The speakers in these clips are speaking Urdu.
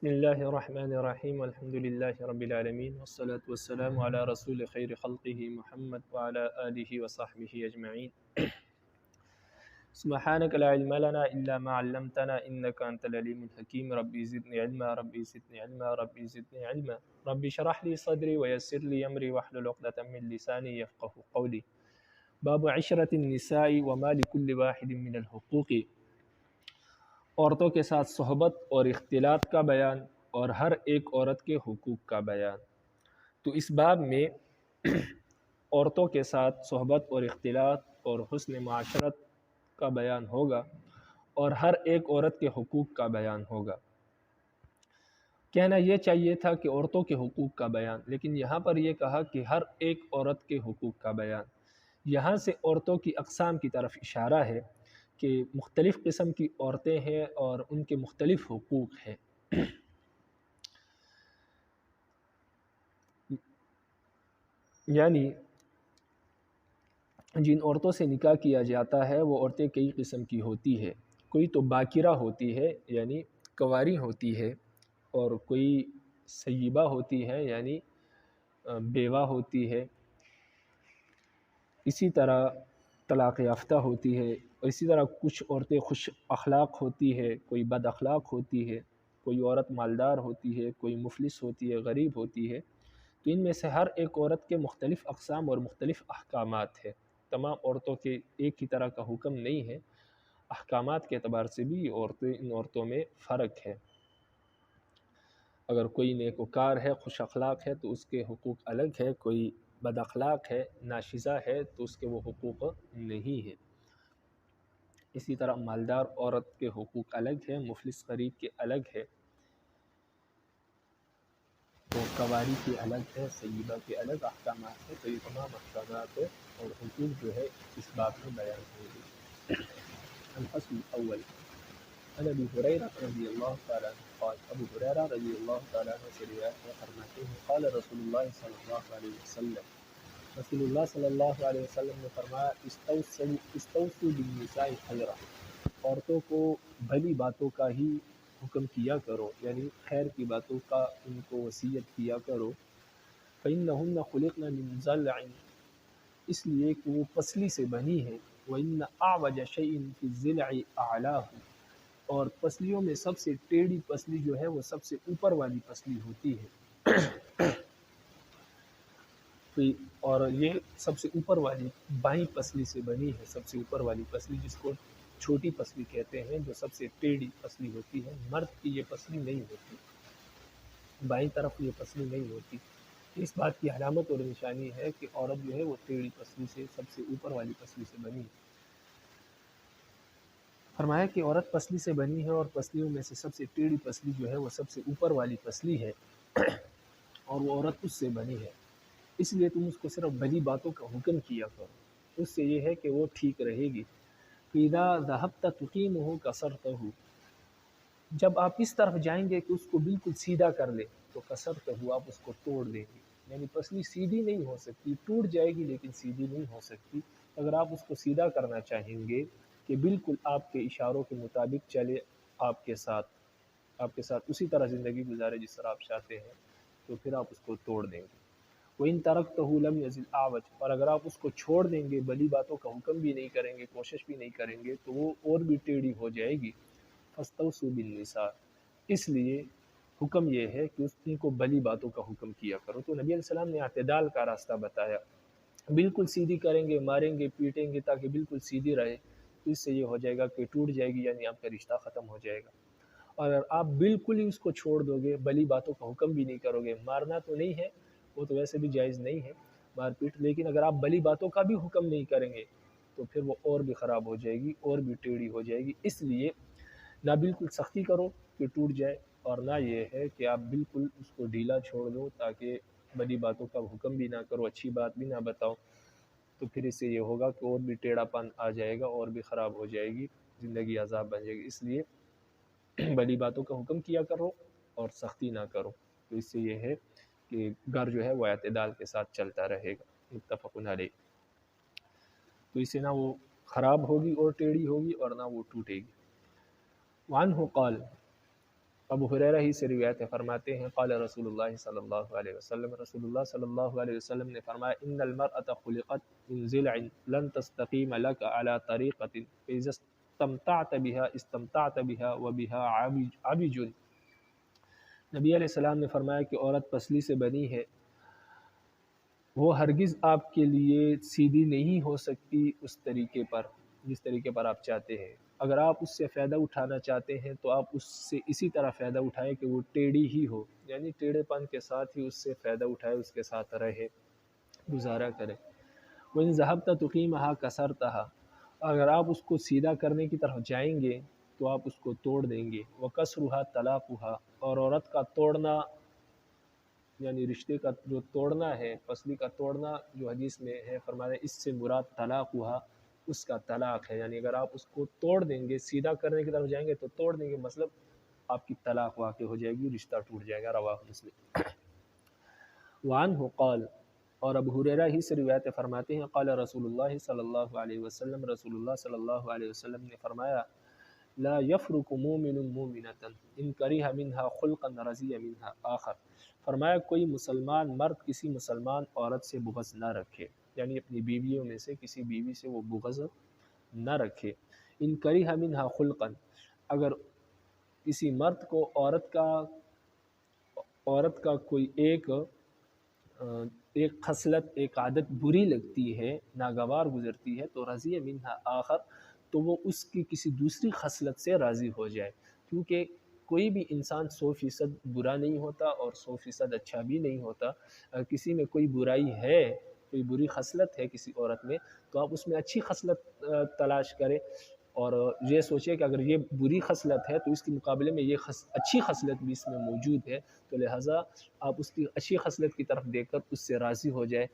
بسم اللہ الرحمن الرحیم الحمد للہ رب العالمین والصلاة والسلام علی رسول خیر خلقہ محمد وعلی آلہ وصحبہ اجمعین سبحانک لا علم لنا الا ما علمتنا انک انت العلیم الحکیم ربی زدنی علما ربی زدنی علما ربی زدنی علما ربی شرح لی صدری ویسر لی امری واحلل عقدۃ من لسانی یفقهوا قولی باب عشرۃ النساء وما لكل واحد من الحقوق، عورتوں کے ساتھ صحبت اور اختلاط کا بیان اور ہر ایک عورت کے حقوق کا بیان۔ تو اس باب میں عورتوں کے ساتھ صحبت اور اختلاط اور حسن معاشرت کا بیان ہوگا اور ہر ایک عورت کے حقوق کا بیان ہوگا۔ کہنا یہ چاہیے تھا کہ عورتوں کے حقوق کا بیان، لیکن یہاں پر یہ کہا کہ ہر ایک عورت کے حقوق کا بیان۔ یہاں سے عورتوں کی اقسام کی طرف اشارہ ہے کہ مختلف قسم کی عورتیں ہیں اور ان کے مختلف حقوق ہیں۔ یعنی جن عورتوں سے نکاح کیا جاتا ہے وہ عورتیں کئی قسم کی ہوتی ہے۔ کوئی تو باکرہ ہوتی ہے یعنی کنواری ہوتی ہے، اور کوئی سیبہ ہوتی ہے یعنی بیوہ ہوتی ہے، اسی طرح طلاق یافتہ ہوتی ہے، اور اسی طرح کچھ عورتیں خوش اخلاق ہوتی ہے، کوئی بد اخلاق ہوتی ہے، کوئی عورت مالدار ہوتی ہے، کوئی مفلس ہوتی ہے، غریب ہوتی ہے۔ تو ان میں سے ہر ایک عورت کے مختلف اقسام اور مختلف احکامات ہیں۔ تمام عورتوں کے ایک ہی طرح کا حکم نہیں ہے، احکامات کے اعتبار سے بھی ان عورتوں میں فرق ہے۔ اگر کوئی نیکوکار ہے، خوش اخلاق ہے تو اس کے حقوق الگ ہے، کوئی بد اخلاق ہے، ناشزہ ہے تو اس کے وہ حقوق نہیں ہے۔ اسی طرح مالدار عورت کے حقوق الگ ہے، مفلس غریب کے الگ ہے، تو کنواری کے الگ ہے، سیدہ کے الگ احکامات ہیں۔ تو یہ تمام احکامات اور حقوق جو ہے اس باب میں بیان ہوں گے۔ الفصل الاول عن ابی ہریرہ رضی اللہ تعالیٰ عنہ قال، ابو ہریرہ رضی اللہ تعالیٰ عنہ سے روایت ہے، فرماتے ہیں قال رسول اللہ صلی اللہ علیہ وسلم، رسول اللہ صلی اللہ علیہ وسلم نے فرمایا استوصوا بالنساء خیرا، عورتوں کو بھلی باتوں کا ہی حکم کیا کرو، یعنی خیر کی باتوں کا ان کو وصیت کیا کرو۔ فإنہن خلقن من ضلع، اس لیے کہ وہ پسلی سے بنی ہے۔ وإن أعوج شيء في الضلع أعلاه، اور پسلیوں میں سب سے ٹیڑھی پسلی جو ہے وہ سب سے اوپر والی پسلی ہوتی ہے۔ اور یہ سب سے اوپر والی بائیں پسلی سے بنی ہے، سب سے اوپر والی پسلی جس کو چھوٹی پسلی کہتے ہیں، جو سب سے ٹیڑھی پسلی ہوتی ہے۔ مرد کی یہ پسلی نہیں ہوتی، بائیں طرف یہ پسلی نہیں ہوتی۔ اس بات کی علامت اور نشانی ہے کہ عورت جو ہے وہ ٹیڑھی پسلی سے، سب سے اوپر والی پسلی سے بنی ہے۔ فرمایا کہ عورت پسلی سے بنی ہے اور پسلیوں میں سے سب سے ٹیڑھی پسلی جو ہے وہ سب سے اوپر والی پسلی ہے، اور وہ عورت اس سے بنی ہے۔ اس لیے تم اس کو صرف بھلی باتوں کا حکم کیا کرو، اس سے یہ ہے کہ وہ ٹھیک رہے گی۔ فَإِذَا ذَهَبْتَ تُقِيمُهُ كَسَرْتَهُ، جب آپ اس طرف جائیں گے کہ اس کو بالکل سیدھا کر لیں تو کسرتہو، آپ اس کو توڑ دیں گے۔ یعنی پسلی سیدھی نہیں ہو سکتی، ٹوٹ جائے گی لیکن سیدھی نہیں ہو سکتی۔ اگر آپ اس کو سیدھا کرنا چاہیں گے کہ بالکل آپ کے اشاروں کے مطابق چلے، آپ کے ساتھ اسی طرح زندگی گزارے جس طرح آپ چاہتے ہیں، تو پھر آپ اس کو توڑ دیں گے۔ وَإِن تَرَكْتَهُ لَمْ يَزِلْ أَعْوَجَ، اور اگر آپ اس کو چھوڑ دیں گے، بھلی باتوں کا حکم بھی نہیں کریں گے، کوشش بھی نہیں کریں گے، تو وہ اور بھی ٹیڑھی ہو جائے گی۔ فَاسْتَوْصُوا بِالنِّسَاءِ، اس لیے حکم یہ ہے کہ ان کو بھلی باتوں کا حکم کیا کرو۔ تو نبی علیہ السلام نے اعتدال کا راستہ بتایا۔ بالکل سیدھی کریں گے، ماریں گے، پیٹیں گے تاکہ بالکل سیدھی رہے، تو اس سے یہ ہو جائے گا کہ ٹوٹ جائے گی، یعنی آپ کا رشتہ ختم ہو جائے گا۔ اور اگر آپ بالکل ہی اس کو چھوڑ دو گے، بھلی باتوں کا حکم بھی نہیں کرو گے، مارنا تو نہیں ہے، وہ تو ویسے بھی جائز نہیں ہے مار پیٹ، لیکن اگر آپ بھلی باتوں کا بھی حکم نہیں کریں گے تو پھر وہ اور بھی خراب ہو جائے گی، اور بھی ٹیڑھی ہو جائے گی۔ اس لیے نہ بالکل سختی کرو کہ ٹوٹ جائے، اور نہ یہ ہے کہ آپ بالکل اس کو ڈھیلا چھوڑ دو تاکہ بڑی باتوں کا حکم بھی نہ کرو، اچھی بات بھی نہ بتاؤ، تو پھر اس سے یہ ہوگا کہ اور بھی ٹیڑھا پن آ جائے گا، اور بھی خراب ہو جائے گی، زندگی عذاب بن جائے گی۔ اس لیے بڑی باتوں کا حکم کیا کرو اور سختی نہ کرو، تو اس سے یہ ہے کہ گھر جو ہے وہ اعتدال کے ساتھ چلتا رہے گا۔ متفق علیہ۔ تو اس سے نہ وہ خراب ہوگی اور ٹیڑھی ہوگی، اور نہ وہ ٹوٹے گی۔ وعنہ قال، ابو ہریرہ ہی سے روایت ہے، فرماتے ہیں قال رسول اللہ صلی اللہ علیہ وسلم، رسول اللہ صلی اللہ علیہ وسلم نے فرمایا ان المرأة خلقت من ضلع لن تستقیم لك على طریقة فإذا استمتعت بها استمتعت بها وبها عبج۔ نبی علیہ السلام نے فرمایا کہ عورت پسلی سے بنی ہے، وہ ہرگز آپ کے لیے سیدھی نہیں ہو سکتی اس طریقے پر جس طریقے پر آپ چاہتے ہیں۔ اگر آپ اس سے فائدہ اٹھانا چاہتے ہیں تو آپ اس سے اسی طرح فائدہ اٹھائیں کہ وہ ٹیڑھی ہی ہو، یعنی ٹیڑھے پن کے ساتھ ہی اس سے فائدہ اٹھائے، اس کے ساتھ رہے، گزارا کرے۔ وَإِن ذَهَبْتَ تُقِيمَهَا كَسَرْتَهَا، اگر آپ اس کو سیدھا کرنے کی طرف جائیں گے تو آپ اس کو توڑ دیں گے۔ وَكَسْرُهَا طَلَاقُهَا، اور عورت کا توڑنا یعنی رشتے کا جو توڑنا ہے، پسلی کا توڑنا جو حدیث میں ہے، فرمایا اس سے مراد طلاق ہوا، اس کا طلاق ہے، یعنی اگر آپ اس کو توڑ دیں گے، سیدھا کرنے کی طرف جائیں گے تو توڑ دیں گے، مطلب آپ کی طلاق واقع ہو جائے گی، رشتہ ٹوٹ جائے گا۔ رواہ مسلم۔ وعنہ قال، اور ابو ہریرہ ہی سے روایت فرماتے ہیں قال رسول اللہ صلی اللہ علیہ وسلم، رسول اللہ صلی اللہ علیہ وسلم نے فرمایا لا یفرق مومن مومنۃ ان کرہ منہا خلقا رضی منہا آخر، فرمایا کوئی مسلمان مرد کسی مسلمان عورت سے بغض نہ رکھے، یعنی اپنی بیویوں میں سے کسی بیوی سے وہ بغض نہ رکھے۔ ان کرہ منہا خلقا، اگر کسی مرد کو عورت کا کوئی ایک خصلت، ایک عادت بری لگتی ہے، ناگوار گزرتی ہے، تو رضی منہا آخر، تو وہ اس کی کسی دوسری خصلت سے راضی ہو جائے، کیونکہ کوئی بھی انسان 100% برا نہیں ہوتا اور 100% اچھا بھی نہیں ہوتا۔ اگر کسی میں کوئی برائی ہے، کوئی بری خصلت ہے کسی عورت میں، تو آپ اس میں اچھی خصلت تلاش کریں اور یہ سوچیں کہ اگر یہ بری خصلت ہے تو اس کے مقابلے میں یہ اچھی خصلت بھی اس میں موجود ہے، تو لہٰذا آپ اس کی اچھی خصلت کی طرف دیکھ کر اس سے راضی ہو جائے،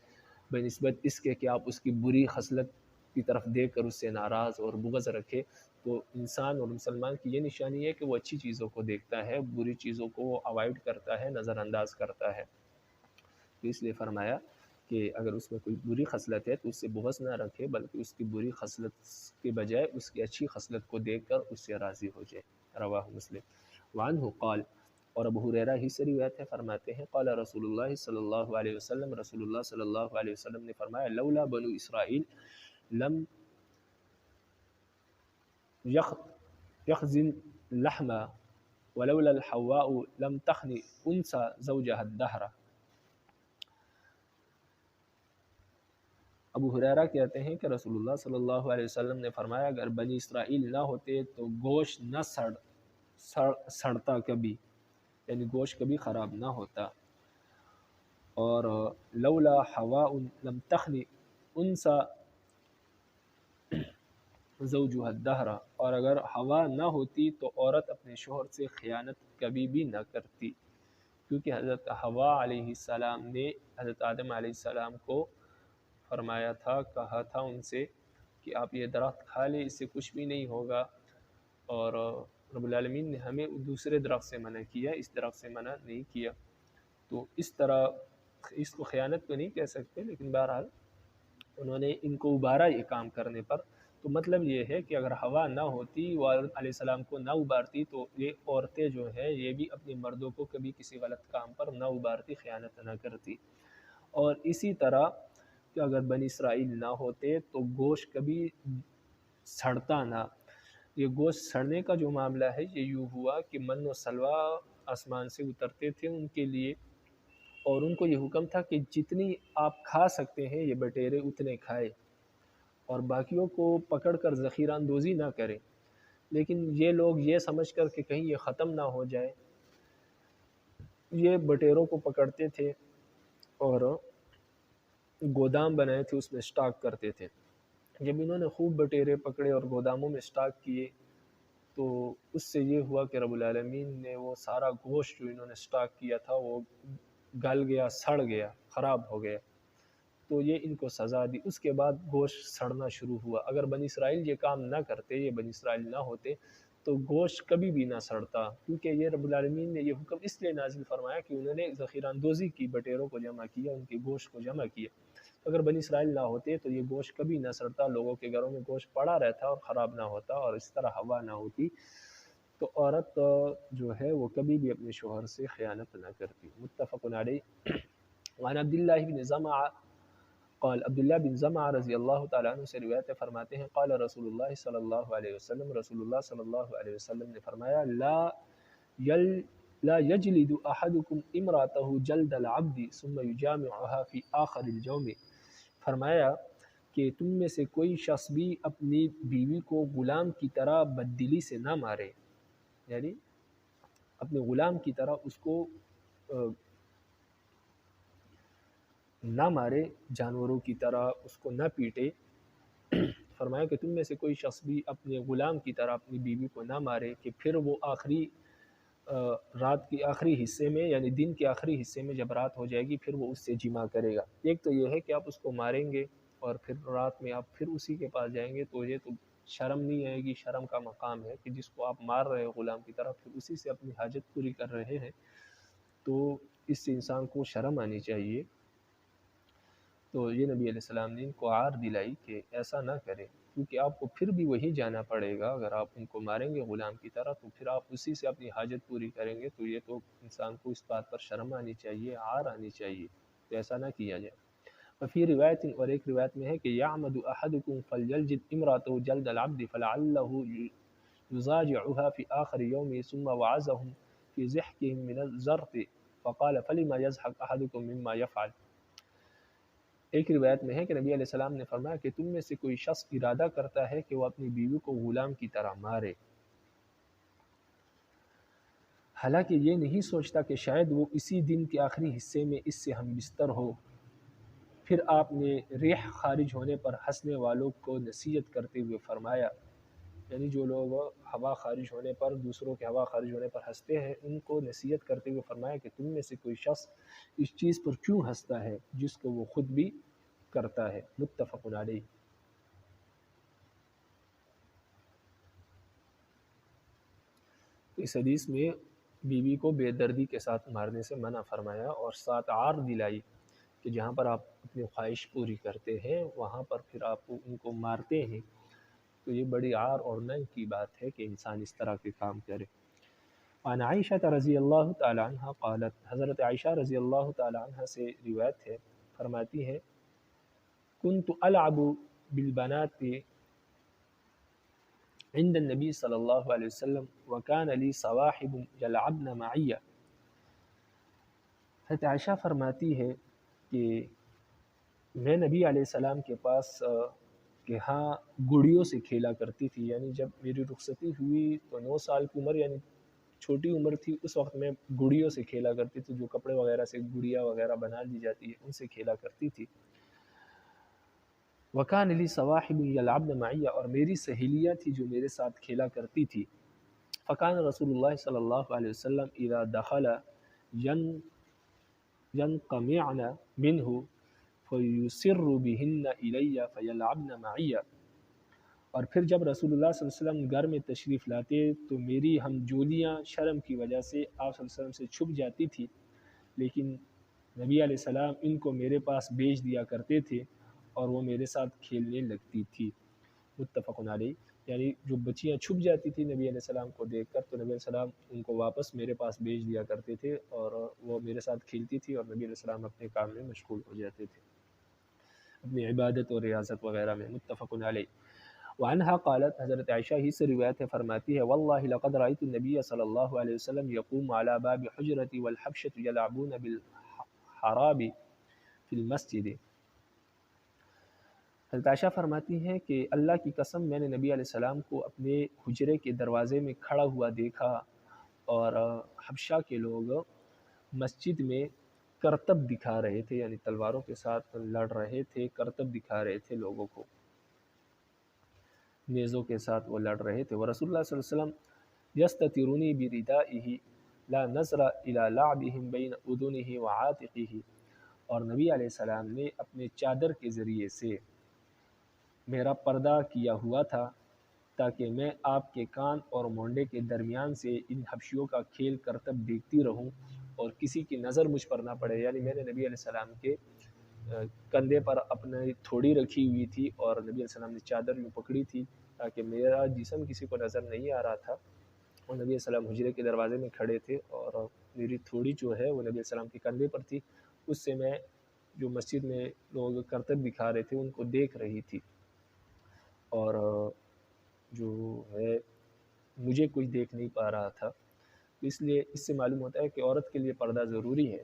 بنسبت اس کے کہ آپ اس کی بری خصلت کی طرف دیکھ کر اس سے ناراض اور بغض رکھے۔ تو انسان اور مسلمان کی یہ نشانی ہے کہ وہ اچھی چیزوں کو دیکھتا ہے، بری چیزوں کو وہ اوائڈ کرتا ہے، نظر انداز کرتا ہے۔ تو اس لیے فرمایا کہ اگر اس میں کوئی بری خصلت ہے تو اس سے بغض نہ رکھے، بلکہ اس کی بری خصلت کے بجائے اس کی اچھی خصلت کو دیکھ کر اس سے راضی ہو جائے۔ رواہ مسلم۔ وعنہ قال، اور ابو ہریرہ ہی سے روایت ہے، فرماتے ہیں قال رسول اللہ صلی اللہ علیہ وسلم، رسول اللہ صلی اللہ علیہ وسلم نے فرمایا لولا بنو اسرائیل لم يخزن لحما ولولا الحواء لم تخن انثى زوجها الدهر۔ ابو ہریرہ کہتے ہیں کہ رسول اللہ صلی اللہ علیہ وسلم نے فرمایا اگر بنی اسرائیل نہ ہوتے تو گوشت نہ سڑتا کبھی، یعنی گوشت کبھی خراب نہ ہوتا، اور لولا حواء لم تخن انثى زوجها الدہر، اور اگر ہوا نہ ہوتی تو عورت اپنے شوہر سے خیانت کبھی بھی نہ کرتی، کیونکہ حضرت حوا علیہ السلام نے حضرت آدم علیہ السلام کو فرمایا تھا، کہا تھا ان سے کہ آپ یہ درخت کھا لیں، اس سے کچھ بھی نہیں ہوگا، اور رب العالمین نے ہمیں دوسرے درخت سے منع کیا، اس درخت سے منع نہیں کیا۔ تو اس طرح اس کو خیانت تو نہیں کہہ سکتے، لیکن بہرحال انہوں نے ان کو ابارا یہ کام کرنے پر۔ تو مطلب یہ ہے کہ اگر ہوا نہ ہوتی، وہ علیہ السلام کو نہ ابارتی، تو یہ عورتیں جو ہیں یہ بھی اپنے مردوں کو کبھی کسی غلط کام پر نہ ابارتی، خیانت نہ کرتی۔ اور اسی طرح کہ اگر بنی اسرائیل نہ ہوتے تو گوشت کبھی سڑتا نہ۔ یہ گوشت سڑنے کا جو معاملہ ہے یہ یوں ہوا کہ من و سلوہ آسمان سے اترتے تھے ان کے لیے، اور ان کو یہ حکم تھا کہ جتنی آپ کھا سکتے ہیں یہ بٹیرے اتنے کھائے، اور باقیوں کو پکڑ کر ذخیرہ اندوزی نہ کریں۔ لیکن یہ لوگ یہ سمجھ کر کہ کہیں یہ ختم نہ ہو جائے، یہ بٹیروں کو پکڑتے تھے اور گودام بنائے تھے، اس میں سٹاک کرتے تھے۔ جب انہوں نے خوب بٹیرے پکڑے اور گوداموں میں سٹاک کیے تو اس سے یہ ہوا کہ رب العالمین نے وہ سارا گوشت جو انہوں نے سٹاک کیا تھا وہ گل گیا، سڑ گیا، خراب ہو گیا، تو یہ ان کو سزا دی۔ اس کے بعد گوشت سڑنا شروع ہوا۔ اگر بنی اسرائیل یہ کام نہ کرتے، یہ بنی اسرائیل نہ ہوتے تو گوشت کبھی بھی نہ سڑتا، کیونکہ یہ رب العالمین نے یہ حکم اس لیے نازل فرمایا کہ انہوں نے ذخیرہ اندوزی کی، بٹیروں کو جمع کیا، ان کے گوشت کو جمع کیا۔ اگر بنی اسرائیل نہ ہوتے تو یہ گوشت کبھی نہ سڑتا، لوگوں کے گھروں میں گوشت پڑا رہتا اور خراب نہ ہوتا، اور اس طرح ہوا نہ ہوتی تو عورت جو ہے وہ کبھی بھی اپنے شوہر سے خیانت نہ کرتی. متفق علیہ. وعن عبداللہ بن زمعہ قال عبداللہ بن زمعہ رضی اللہ تعالیٰ عنہ سے روایت فرماتے ہیں قال رسول اللہ صلی اللہ علیہ وسلم رسول اللہ صلی اللہ علیہ وسلم نے فرمایا لا يجلد احدكم امراته جلد العبد ثم يجامعها في آخر اليوم. فرمایا کہ تم میں سے کوئی شخص بھی اپنی بیوی کو غلام کی طرح بددلی سے نہ مارے، یعنی اپنے غلام کی طرح اس کو نہ مارے، جانوروں کی طرح اس کو نہ پیٹے. فرمایا کہ تم میں سے کوئی شخص بھی اپنے غلام کی طرح اپنی بیوی کو نہ مارے کہ پھر وہ رات کے آخری حصے میں، یعنی دن کے آخری حصے میں جب رات ہو جائے گی پھر وہ اس سے جمع کرے گا. ایک تو یہ ہے کہ آپ اس کو ماریں گے اور پھر رات میں آپ پھر اسی کے پاس جائیں گے، تو یہ تو شرم نہیں آئے گی. شرم کا مقام ہے کہ جس کو آپ مار رہے ہو غلام کی طرح، پھر اسی سے اپنی حاجت پوری کر رہے ہیں، تو اس سے انسان کو شرم آنی چاہیے. تو یہ نبی علیہ السلام نے ان کو عار دلائی کہ ایسا نہ کریں، کیونکہ آپ کو پھر بھی وہی جانا پڑے گا. اگر آپ ان کو ماریں گے غلام کی طرح تو پھر آپ اسی سے اپنی حاجت پوری کریں گے، تو یہ تو انسان کو اس بات پر شرم آنی چاہیے، عار آنی چاہیے، تو ایسا نہ کیا جائے. وفی روایت، اور ایک روایت میں ہے کہ یعمد احدکم فلیجلد امراته جلد العبد فلعله یزاجعها فی آخر یوم ثم وعظهم فی ضحکهم من الزرط فقال فلما یضحک احدکم مما یفعل. ایک روایت میں ہے کہ نبی علیہ السلام نے فرمایا کہ تم میں سے کوئی شخص ارادہ کرتا ہے کہ وہ اپنی بیوی کو غلام کی طرح مارے، حالانکہ یہ نہیں سوچتا کہ شاید وہ اسی دن کے آخری حصے میں اس سے ہم بستر ہو. پھر آپ نے ریح خارج ہونے پر ہنسنے والوں کو نصیحت کرتے ہوئے فرمایا، یعنی جو لوگ ہوا خارج ہونے پر، دوسروں کے ہوا خارج ہونے پر ہنستے ہیں، ان کو نصیحت کرتے ہوئے فرمایا کہ تم میں سے کوئی شخص اس چیز پر کیوں ہنستا ہے جس کو وہ خود بھی کرتا ہے. متفق علیہ. اس حدیث میں بیوی کو بے دردی کے ساتھ مارنے سے منع فرمایا اور ساتھ عار دلائی کہ جہاں پر آپ اپنی خواہش پوری کرتے ہیں وہاں پر پھر آپ ان کو مارتے ہیں، تو یہ بڑی عار اور ننگ کی بات ہے کہ انسان اس طرح کے کام کرے. عن عائشہ رضی اللہ تعالی عنہ قالت، حضرت عائشہ رضی اللہ تعالی عنہ سے روایت ہے، فرماتی ہے کنت العب بالبنات عند النبی صلی اللہ علیہ وسلم وکان لی صواحب یلعبن معی. حضرت عائشہ فرماتی ہے کہ میں نبی علیہ السلام کے پاس کہ ہاں گڑیوں سے کھیلا کرتی تھی. یعنی جب میری رخصتی ہوئی تو 9 سال کی عمر، یعنی چھوٹی عمر تھی، اس وقت میں گڑیوں سے کھیلا کرتی تھی، جو کپڑے وغیرہ سے گڑیا وغیرہ بنا لی جاتی ہے ان سے کھیلا کرتی تھی. وکان لی صواحب یلعبن معی، اور میری سہیلیاں تھی جو میرے ساتھ کھیلا کرتی تھی. فکان رسول اللہ صلی اللہ علیہ وسلم اذا دخل ينقمعن منه فیسر بہن الی فیلعبن معی. اور پھر جب رسول اللہ صلی اللہ علیہ وسلم گھر میں تشریف لاتے تو میری ہم جولیاں شرم کی وجہ سے آپ صلی اللہ علیہ وسلم سے چھپ جاتی تھی، لیکن نبی علیہ السلام ان کو میرے پاس بھیج دیا کرتے تھے اور وہ میرے ساتھ کھیلنے لگتی تھی. متفق علیہ. یعنی جو بچیاں چھپ جاتی تھی نبی علیہ السلام کو دیکھ کر تو نبی علیہ السلام ان کو واپس میرے پاس بھیج دیا کرتے تھے اور وہ میرے ساتھ کھیلتی تھی اور نبی علیہ السلام اپنے کام میں مشغول ہو جاتے تھے، اپنی عبادت اور ریاضت وغیرہ میں. متفق علیہ. وعنہا قالت، حضرت عائشہ ہی سے روایت ہے، فرماتی ہے واللہ لقد رأیت النبی صلی اللہ علیہ وسلم یقوم علی باب حجرتی والحبشۃ یلعبون بالحراب فی المسجد. حضرت عائشہ فرماتی ہیں کہ اللہ کی قسم میں نے نبی علیہ السلام کو اپنے حجرے کے دروازے میں کھڑا ہوا دیکھا اور حبشہ کے لوگ مسجد میں کرتب دکھا رہے تھے، یعنی تلواروں کے ساتھ لڑ رہے تھے، کرتب دکھا رہے تھے لوگوں کو، نیزوں کے ساتھ وہ لڑ رہے تھے. ورسول اللہ صلی اللہ علیہ وسلم یستترونی بردائہ لا نظر الی لعبہم بین اذنہ وعاتقہ. اور نبی علیہ السلام نے اپنے چادر کے ذریعے سے میرا پردہ کیا ہوا تھا تاکہ میں آپ کے کان اور مونڈے کے درمیان سے ان حبشیوں کا کھیل کرتب دیکھتی رہوں اور کسی کی نظر مجھ پر نہ پڑے. یعنی میں نے نبی علیہ السلام کے کندھے پر اپنی تھوڑی رکھی ہوئی تھی اور نبی علیہ السلام نے چادر یوں پکڑی تھی تاکہ میرا جسم کسی کو نظر نہیں آ رہا تھا اور نبی علیہ السلام حجرے کے دروازے میں کھڑے تھے اور میری تھوڑی جو ہے وہ نبی علیہ السلام کے کندھے پر تھی، اس سے میں جو مسجد میں لوگ کرتب دکھا رہے تھے ان کو دیکھ رہی تھی، اور جو ہے مجھے کوئی دیکھ نہیں پا رہا تھا. اس لیے اس سے معلوم ہوتا ہے کہ عورت کے لیے پردہ ضروری ہے،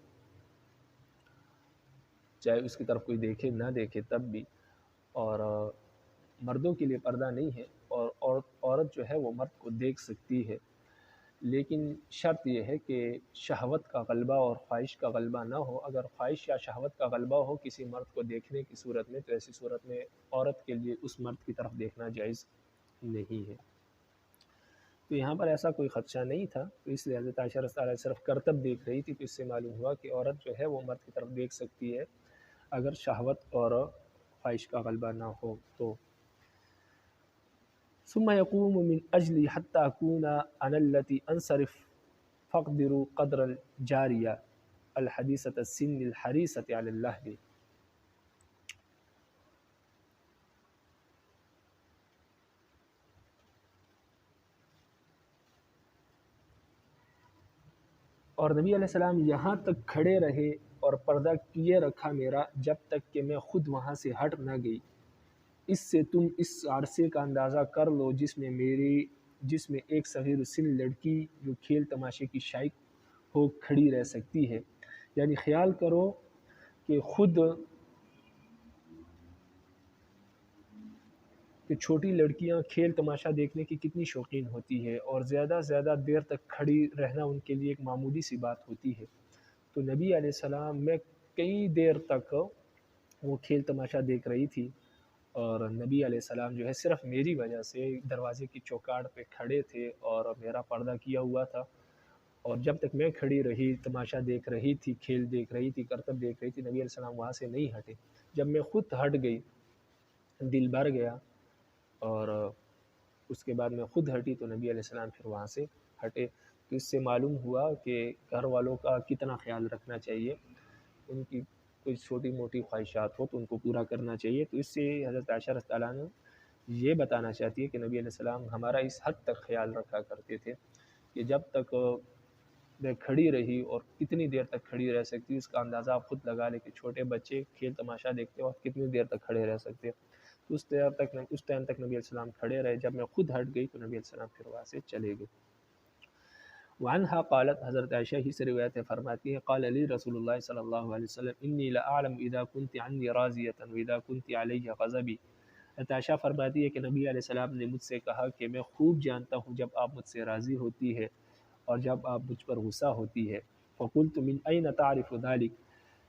چاہے اس کی طرف کوئی دیکھے نہ دیکھے تب بھی. اور مردوں کے لیے پردہ نہیں ہے، اور عورت جو ہے وہ مرد کو دیکھ سکتی ہے، لیکن شرط یہ ہے کہ شہوت کا غلبہ اور خواہش کا غلبہ نہ ہو. اگر خواہش یا شہوت کا غلبہ ہو کسی مرد کو دیکھنے کی صورت میں، تو ایسی صورت میں عورت کے لیے اس مرد کی طرف دیکھنا جائز نہیں ہے. تو یہاں پر ایسا کوئی خدشہ نہیں تھا، تو اس لیے حضرت عائشہ رضی اللہ عنہا صرف کرتب دیکھ رہی تھی، تو اس سے معلوم ہوا کہ عورت جو ہے وہ مرد کی طرف دیکھ سکتی ہے اگر شہوت اور خواہش کا غلبہ نہ ہو تو. ثم يقوم من اجلی حتى اكون انا التي انصرف فاقدروا قدر الجاریہ الحدیثۃ السن الحریصۃ علی اللہو. اور نبی علیہ السلام یہاں تک کھڑے رہے اور پردہ کیے رکھا میرا جب تک کہ میں خود وہاں سے ہٹ نہ گئی. اس سے تم اس عرصے کا اندازہ کر لو جس میں ایک صغیر سن لڑکی جو کھیل تماشے کی شائق ہو کھڑی رہ سکتی ہے. یعنی خیال کرو کہ خود کہ چھوٹی لڑکیاں کھیل تماشا دیکھنے کی کتنی شوقین ہوتی ہے، اور زیادہ زیادہ دیر تک کھڑی رہنا ان کے لیے ایک معمولی سی بات ہوتی ہے. تو نبی علیہ السلام میں کئی دیر تک وہ کھیل تماشا دیکھ رہی تھی، اور نبی علیہ السلام جو ہے صرف میری وجہ سے دروازے کی چوکاٹ پہ کھڑے تھے اور میرا پردہ کیا ہوا تھا. اور جب تک میں کھڑی رہی، تماشا دیکھ رہی تھی، کھیل دیکھ رہی تھی، کرتب دیکھ رہی تھی، نبی علیہ السلام وہاں سے نہیں ہٹے. جب میں خود ہٹ گئی دل بھر گیا، اور اس کے بعد میں خود ہٹی تو نبی علیہ السلام پھر وہاں سے ہٹے. تو اس سے معلوم ہوا کہ گھر والوں کا کتنا خیال رکھنا چاہیے، ان کی کوئی چھوٹی موٹی خواہشات ہو تو ان کو پورا کرنا چاہیے. تو اس سے حضرت عائشہ رضی اللہ عنہا یہ بتانا چاہتی ہے کہ نبی علیہ السلام ہمارا اس حد تک خیال رکھا کرتے تھے کہ جب تک میں کھڑی رہی، اور کتنی دیر تک کھڑی رہ سکتی اس کا اندازہ آپ خود لگا لیں کہ چھوٹے بچے کھیل تماشا دیکھتے وقت کتنی دیر تک کھڑے رہ سکتے. تو اس ٹائم تک نبی علیہ السلام کھڑے رہے. جب میں خود ہٹ گئی تو نبی علیہ السلام پھر وہاں سے چلے گئے. وعنہا قالت، حضرت عائشہ ہی سے روایت فرماتی ہے، قال علی رسول اللہ صلی اللہ علیہ وسلم انی لاعلم اذا كنت عنی راضیۃ واذا كنت علی غضبی. حضرت عائشہ فرماتی ہے کہ نبی علیہ السلام نے مجھ سے کہا کہ میں خوب جانتا ہوں جب آپ مجھ سے راضی ہوتی ہے اور جب آپ مجھ پر غصہ ہوتی ہے. فقلت من این تعرف ذلک،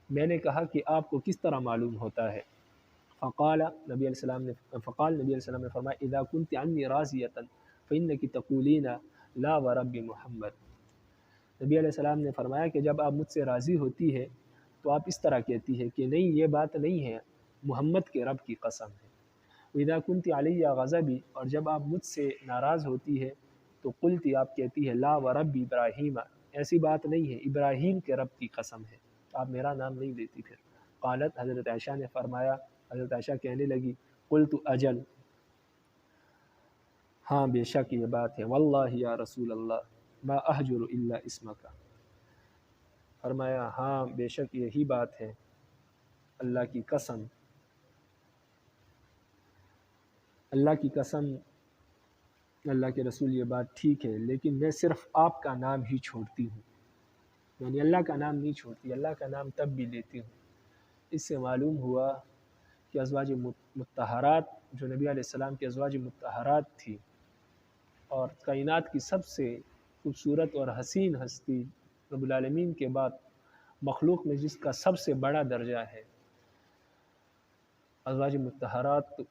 میں نے کہا کہ آپ کو کس طرح معلوم ہوتا ہے. فقال نبی علیہ السلام نے فرمایا اذا كنت عنی راضیۃ فانک تقولین لا ورب محمد. نبی علیہ السلام نے فرمایا کہ جب آپ مجھ سے راضی ہوتی ہے تو آپ اس طرح کہتی ہے کہ نہیں، یہ بات نہیں ہے، محمد کے رب کی قسم ہے. وَإِذَا كُنْتِ عَلَيَّ غَضَبِي، اور جب آپ مجھ سے ناراض ہوتی ہے تو قلتی، آپ کہتی ہے لا ورب ابراہیم، ایسی بات نہیں ہے، ابراہیم کے رب کی قسم ہے، آپ میرا نام نہیں لیتی. پھر قالت، حضرت عائشہ نے فرمایا، حضرت عائشہ کہنے لگی، قلت اجل، ہاں بے شک یہ بات ہے، واللہ یا رسول اللہ ما احجر الا اسمک، فرمایا ہاں بے شک یہی بات ہے، اللہ کی قسم، اللہ کی قسم، اللہ کے رسول یہ بات ٹھیک ہے، لیکن میں صرف آپ کا نام ہی چھوڑتی ہوں، یعنی اللہ کا نام نہیں چھوڑتی، اللہ کا نام تب بھی لیتی ہوں. اس سے معلوم ہوا کہ ازواج مطہرات جو نبی علیہ السلام کے ازواج مطہرات تھی، اور کائنات کی سب سے خوبصورت اور حسین ہستی رب العالمین کے بعد مخلوق میں جس کا سب سے بڑا درجہ ہے ازواج مطہرات، تو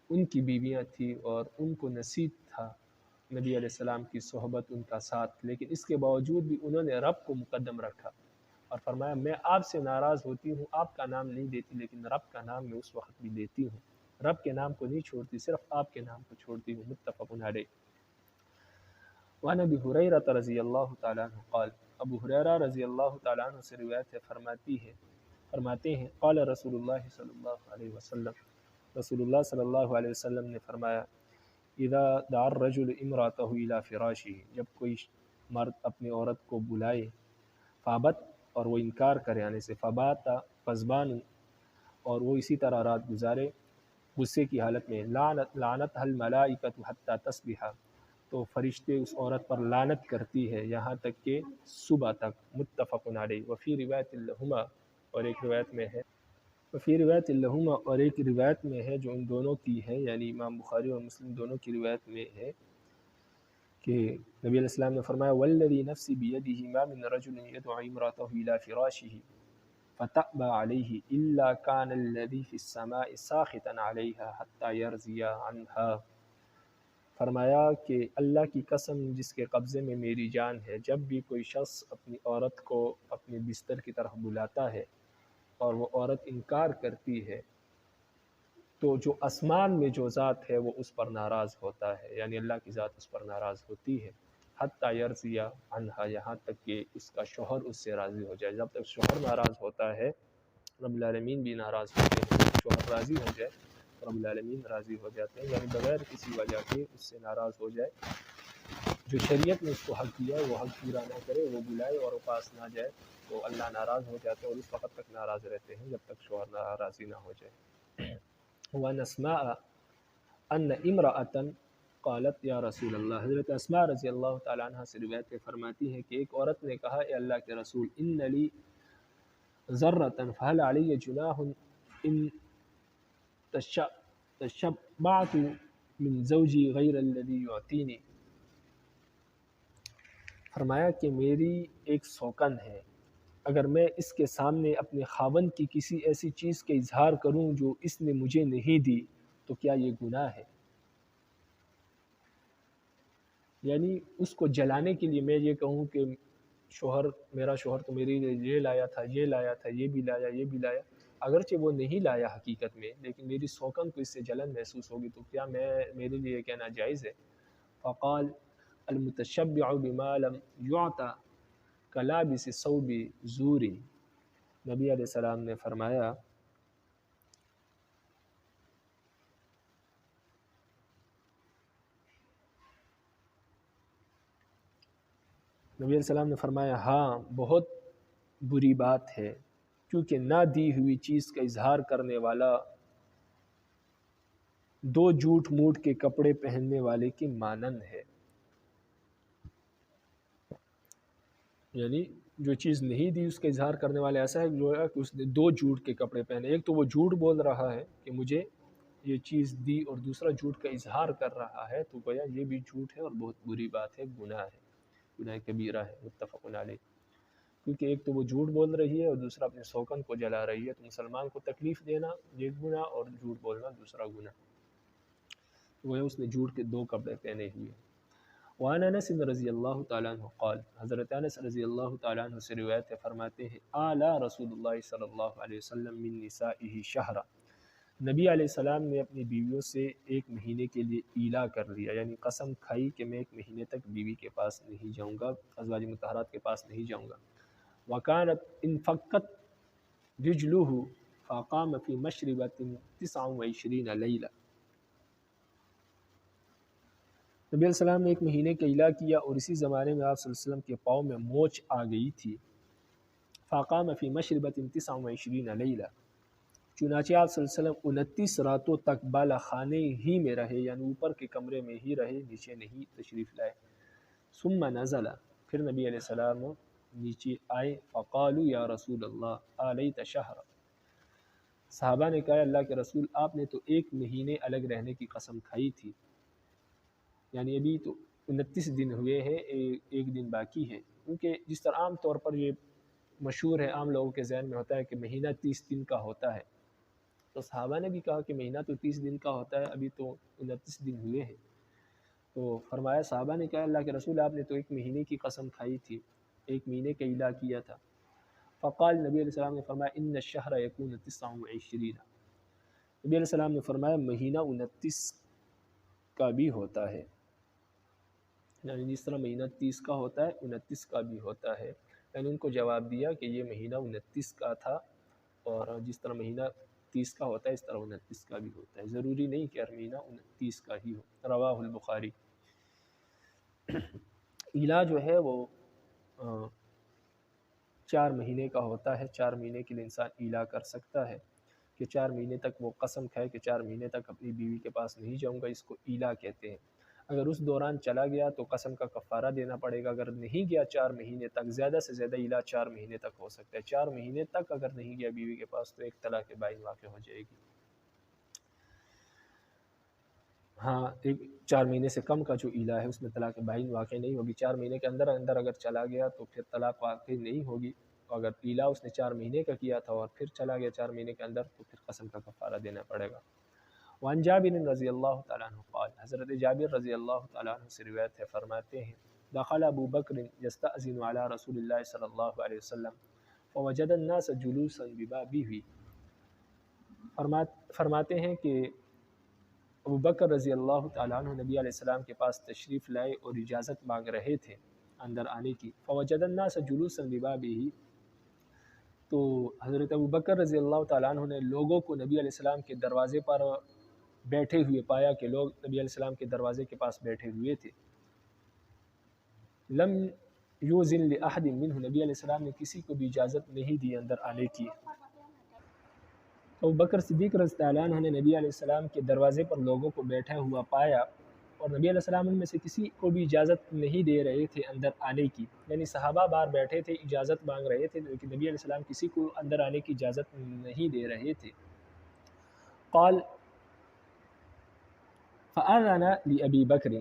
ان کی بیویاں تھیں اور ان کو نصیب تھا نبی علیہ السلام کی صحبت، ان کا ساتھ. لیکن اس کے باوجود بھی انہوں نے رب کو مقدم رکھا اور فرمایا میں آپ سے ناراض ہوتی ہوں، آپ کا نام نہیں دیتی، لیکن رب کا نام میں اس وقت بھی لیتی ہوں، رب کے نام کو نہیں چھوڑتی، صرف آپ کے نام کو چھوڑتی ہوں. متفق علیہ. وعن ابی ہریرہ رضی اللہ تعالیٰ عنہ قال، ابو ہریرہ رضی اللہ تعالیٰ عنہ سے روایت ہے، فرماتے ہیں قال رسول اللہ صلی اللہ علیہ وسلم، رسول اللہ صلی اللہ علیہ وسلم نے فرمایا اذا دعا الرجل امرأته الى فراشہ، جب کوئی مرد اپنی عورت کو بلائے، فابت اور وہ انکار کرے آنے سے، فبات فزبان اور وہ اسی طرح رات گزارے غصے کی حالت میں، لعنت الملائکۃ حتی تصبح، تو فرشتے اس عورت پر لعنت کرتی ہے یہاں تک کہ صبح تک، متفق علیہ۔ وفی روایت لہما، اور ایک روایت میں ہے، وفی روایت لہما، اور ایک روایت میں ہے جو ان دونوں کی ہے، یعنی امام بخاری اور مسلم دونوں کی روایت میں ہے کہ نبی علیہ السلام نے فرمایا والذی نفسی بیدہ ما من رجل یدعو امرأته الى فراشہ فتأبى علیہ الا کان الذی فی السماء ساخطا علیہا حتی یرضی عنہا۔ فرمایا کہ اللہ کی قسم جس کے قبضے میں میری جان ہے، جب بھی کوئی شخص اپنی عورت کو اپنے بستر کی طرف بلاتا ہے اور وہ عورت انکار کرتی ہے، تو جو آسمان میں جو ذات ہے وہ اس پر ناراض ہوتا ہے، یعنی اللہ کی ذات اس پر ناراض ہوتی ہے، حتی یرضی عنہا، یہاں تک کہ اس کا شوہر اس سے راضی ہو جائے۔ جب تک شوہر ناراض ہوتا ہے رب العالمین بھی ناراض ہوتے ہیں، شوہر راضی ہو جائے رب العالمین راضی ہو جاتے ہیں، یعنی بغیر کسی وجہ کے اس سے ناراض ہو جائے، جو شریعت نے اس کو حق دیا ہے وہ حق پورا نہ کرے، وہ بلائے اور وہ پاس نہ جائے، تو اللہ ناراض ہو جاتے ہیں، اور اس وقت تک ناراض رہتے ہیں جب تک شوہر راضی نہ ہو جائے۔ وَأَنْ أَسْمَاءَ أَنَّ امْرَأَةً قالت یا رسول اللہ، حضرت اسماء رضی اللہ تعالیٰ عنہ سے روایت میں فرماتی ہے کہ ایک عورت نے کہا اے اللہ کے رسول ان لی ذرۃ فهل علی جناح ان تشبعت من زوجی غیر الذی یعطینی، فرمایا کہ میری ایک سوکن ہے، اگر میں اس کے سامنے اپنے خاوند کی کسی ایسی چیز کے اظہار کروں جو اس نے مجھے نہیں دی تو کیا یہ گناہ ہے؟ یعنی اس کو جلانے کے لیے میں یہ کہوں کہ میرا شوہر تو میرے لیے یہ لایا تھا، یہ لایا تھا، یہ بھی لایا، یہ بھی لایا، اگرچہ وہ نہیں لایا حقیقت میں، لیکن میری سوکن کو اس سے جلن محسوس ہوگی، تو کیا میرے لیے یہ کہنا جائز ہے؟ فقال المتشبع بما لم یعطى کلابس ثوب زور، نبی علیہ السلام نے فرمایا ہاں بہت بری بات ہے، کیونکہ نہ دی ہوئی چیز کا اظہار کرنے والا دو جھوٹ موٹ کے کپڑے پہننے والے کی مانند ہے، یعنی جو چیز نہیں دی اس کا اظہار کرنے والے ایسا ہے جو ہے کہ اس نے دو جھوٹ کے کپڑے پہنے، ایک تو وہ جھوٹ بول رہا ہے کہ مجھے یہ چیز دی، اور دوسرا جھوٹ کا اظہار کر رہا ہے، تو گویا یہ بھی جھوٹ ہے اور بہت بری بات ہے، گناہ ہے، گناہ کبیرہ ہے، متفق علیہ۔ کیونکہ ایک تو وہ جھوٹ بول رہی ہے اور دوسرا اپنے سوکن کو جلا رہی ہے، تو مسلمان کو تکلیف دینا یہ گناہ اور جھوٹ بولنا دوسرا گناہ، وہ ہے اس نے جھوٹ کے دو کپڑے پہنے ہوئے۔ وعن انس رضی اللہ تعالیٰ عنہ قال، حضرت انس رضی اللہ تعالیٰ عنہ سے روایت ہے، فرماتے ہیں آلا رسول اللہ صلی اللہ علیہ وسلم من نسائہ شہرا، نبی علیہ السلام نے اپنی بیویوں سے ایک مہینے کے لیے ایلا کر لیا، یعنی قسم کھائی کہ میں ایک مہینے تک بیوی کے پاس نہیں جاؤں گا، ازواج مطہرات کے پاس نہیں جاؤں گا۔ وکانت انفقت رجلہ فقام فی مشربۃ 29 لیلہ، نبی علیہ السلام نے ایک مہینے کا ایلا کیا اور اسی زمانے میں آپ صلی اللہ علیہ وسلم کے پاؤں میں موچ آ گئی تھی۔ فقام فی مشربۃ 29 لیلہ، چنانچہ آپ صلی اللہ علیہ وسلم 29 راتوں تک بالا خانے ہی میں رہے، یعنی اوپر کے کمرے میں ہی رہے، نیچے نہیں تشریف لائے۔ ثم نزل، پھر نبی علیہ السلام نیچے آئے، فقالوا یا رسول اللہ آلیت شہر، صحابہ نے کہا اللہ کے رسول آپ نے تو ایک مہینے الگ رہنے کی قسم کھائی تھی، یعنی ابھی تو 29 دن ہوئے ہیں، ایک دن باقی ہے، کیونکہ جس طرح عام طور پر یہ مشہور ہے، عام لوگوں کے ذہن میں ہوتا ہے کہ مہینہ 30 دن کا ہوتا ہے، تو صحابہ نے بھی کہا کہ مہینہ تو 30 دن کا ہوتا ہے، ابھی تو 29 دن ہوئے ہیں، تو فرمایا صحابہ نے کہا اللہ کے رسول آپ نے تو ایک مہینے کی قسم کھائی تھی، ایک مہینے کا ایلا کیا تھا۔ فقال، نبی علیہ السلام نے فرمایا ان الشہر یکون 29، نبی علیہ السلام نے فرمایا مہینہ 29 کا بھی ہوتا ہے، یعنی جس طرح مہینہ 30 کا ہوتا ہے 29 کا بھی ہوتا ہے، میں نے ان کو جواب دیا کہ یہ مہینہ 29 کا تھا، اور جس طرح مہینہ 29 کا ہوتا ہے، اس طرح 29 کا بھی ہوتا ہے، ضروری نہیں کہ ہر مہینہ 29 کا ہی ہو۔ رواہ البخاری۔ ایلا جو ہے وہ 4 مہینے کا ہوتا ہے، 4 مہینے کے لیے انسان ایلا کر سکتا ہے کہ 4 مہینے تک وہ قسم کھائے کہ 4 مہینے تک اپنی بیوی کے پاس نہیں جاؤں گا، اس کو ایلا کہتے ہیں۔ اگر اس دوران چلا گیا تو قسم کا کفارہ دینا پڑے گا، اگر نہیں گیا 4 مہینے تک، زیادہ سے زیادہ ایلا 4 مہینے تک ہو سکتا ہے، 4 مہینے تک اگر نہیں گیا بیوی کے پاس تو ایک طلاق بائن واقع ہو جائے گی۔ ہاں، 4 مہینے سے کم کا جو ایلا ہے اس میں طلاق بائن واقع نہیں ہوگی، 4 مہینے کے اندر اگر چلا گیا تو پھر طلاق واقع نہیں ہوگی، اگر ایلا اس نے 4 مہینے کا کیا تھا اور پھر چلا گیا 4 مہینے کے اندر تو پھر قسم کا کفارہ دینا پڑے گا۔ وعن جابر رضی اللہ تعالیٰ عنہ قال، حضرت جابر رضی اللہ تعالیٰ عنہ سے روایت ہے، فرماتے ہیں دخل ابو بکر یستأذن علی رسول اللہ صلی اللہ علیہ وسلم فوجد الناس جلوسا ببابه۔ فرماتے ہیں کہ ابو بکر رضی اللہ تعالیٰ عنہ نبی علیہ السلام کے پاس تشریف لائے اور اجازت مانگ رہے تھے اندر آنے کی۔ فوجد الناس جلوسا ببابه، تو حضرت ابو بکر رضی اللہ تعالیٰ عنہ نے لوگوں کو نبی علیہ السلام کے دروازے پر بیٹھے ہوئے پایا کہ لوگ نبی علیہ السلام کے دروازے کے پاس بیٹھے ہوئے تھے۔ لم یوزن لأحد منہ، نبی علیہ السلام نے کسی کو بھی اجازت نہیں دی اندر آنے کی۔ ابو بکر صدیق رضی اللہ عنہ نے نبی علیہ السلام کے دروازے پر لوگوں کو بیٹھا ہوا پایا اور نبی علیہ السلام ان میں سے کسی کو بھی اجازت نہیں دے رہے تھے اندر آنے کی، یعنی صحابہ باہر بیٹھے تھے اجازت مانگ رہے تھے لیکن نبی علیہ السلام کسی کو اندر آنے کی اجازت نہیں دے رہے تھے۔ قال فأذن لأبی بکر،